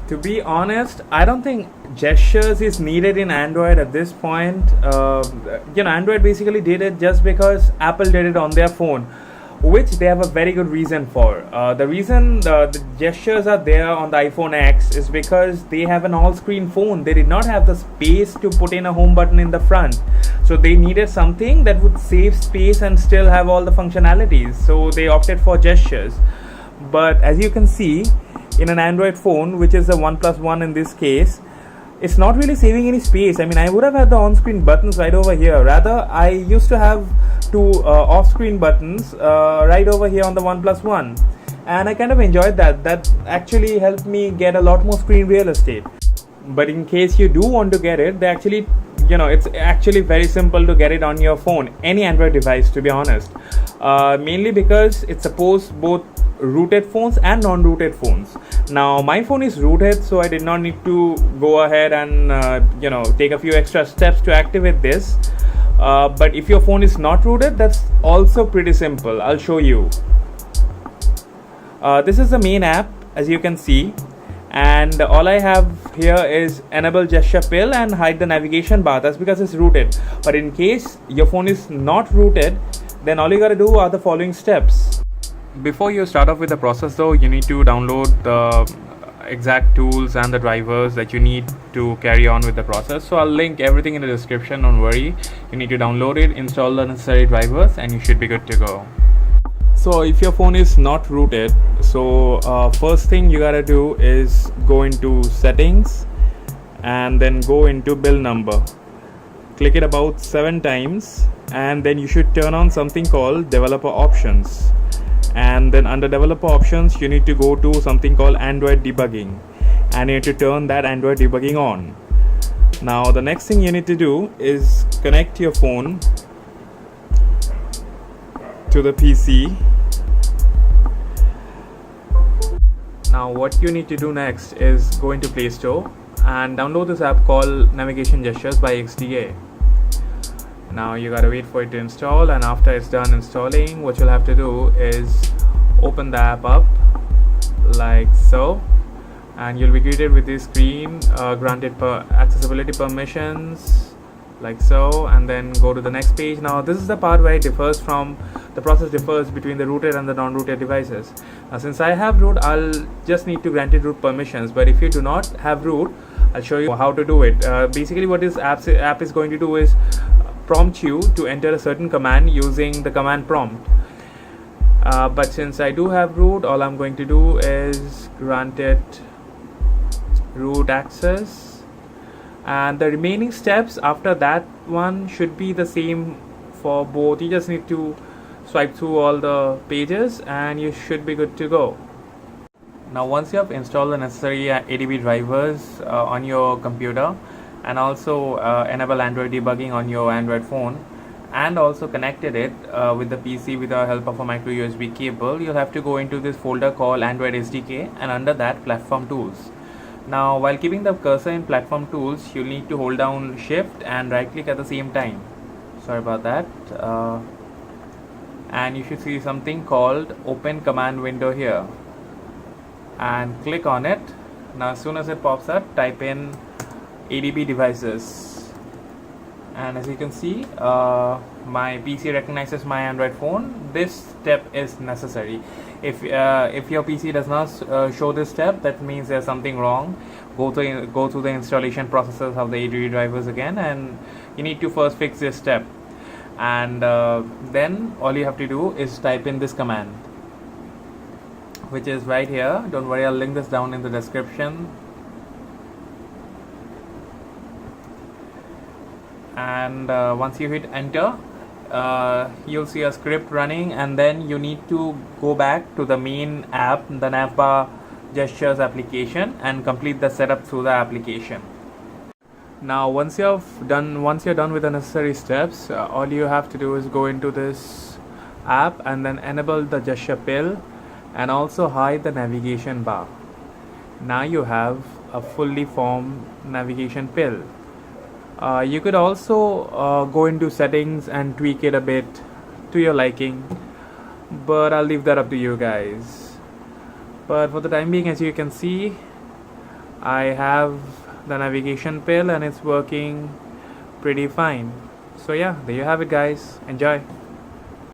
To be honest, I don't think gestures is needed in Android at this point. Android basically did it just because Apple did it on their phone, which they have a very good reason for. The reason the gestures are there on the iPhone X is because they have an all-screen phone. They did not have the space to put in a home button in the front. So they needed something that would save space and still have all the functionalities. So they opted for gestures. But as you can see, in an Android phone, which is the OnePlus One in this case, it's not really saving any space. I mean, I would have had the on-screen buttons right over here. Rather, I used to have two off-screen buttons right over here on the OnePlus One, and I kind of enjoyed that. That actually helped me get a lot more screen real estate. But in case you do want to get it, it's actually very simple to get it on your phone, any Android device, to be honest. Mainly because it supports both rooted phones and non-rooted phones. Now my phone is rooted, so I did not need to go ahead and take a few extra steps to activate this. But if your phone is not rooted, that's also pretty simple. I'll show you. This is the main app, as you can see, and all I have here is enable gesture pill and hide the navigation bar. That's because it's rooted. But in case your phone is not rooted, then all you gotta do are the following steps. Before you start off with the process though, you need to download the exact tools and the drivers that you need to carry on with the process. So I'll link everything in the description, don't worry. You need to download it, install the necessary drivers, and you should be good to go. So if your phone is not rooted, first thing you gotta do is go into settings and then go into build number. Click it about 7 times and then you should turn on something called developer options. And then under developer options, you need to go to something called Android debugging, and you need to turn that Android debugging on. Now the next thing you need to do is connect your phone to the PC. Now what you need to do next is go into Play Store and download this app called Navigation Gestures by XDA. Now you gotta wait for it to install, and after it's done installing, what you'll have to do is open the app up like so, and you'll be greeted with this screen, granted accessibility permissions like so, and then go to the next page. Now this is the part where the process differs between the rooted and the non-rooted devices. Now since I have root, I'll just need to grant it root permissions, but if you do not have root, I'll show you how to do it. Basically what this app is going to do is prompt you to enter a certain command using the command prompt. But since I do have root, all I'm going to do is grant it root access, and the remaining steps after that one should be the same for both. You just need to swipe through all the pages and you should be good to go. Now once you have installed the necessary ADB drivers on your computer, and also enable Android debugging on your Android phone, and also connected it with the PC with the help of a micro USB cable, you'll have to go into this folder called Android SDK, and under that platform tools. Now while keeping the cursor in platform tools, you'll need to hold down shift and right click at the same time. Sorry about that. And you should see something called open command window here, and click on it. Now as soon as it pops up, type in ADB devices, and as you can see, my PC recognizes my Android phone. This step is necessary. If your PC does not show this step, that means there's something wrong. Go through the installation processes of the ADB drivers again, and you need to first fix this step, and then all you have to do is type in this command, which is right here. Don't worry, I'll link this down in the description. And once you hit enter, you'll see a script running, and then you need to go back to the main app, the navbar gestures application, and complete the setup through the application. Now once you're done with the necessary steps, all you have to do is go into this app and then enable the gesture pill and also hide the navigation bar. Now you have a fully formed navigation pill. You could also go into settings and tweak it a bit to your liking, but I'll leave that up to you guys. But for the time being, as you can see, I have the navigation pill and it's working pretty fine. So yeah, there you have it guys. Enjoy.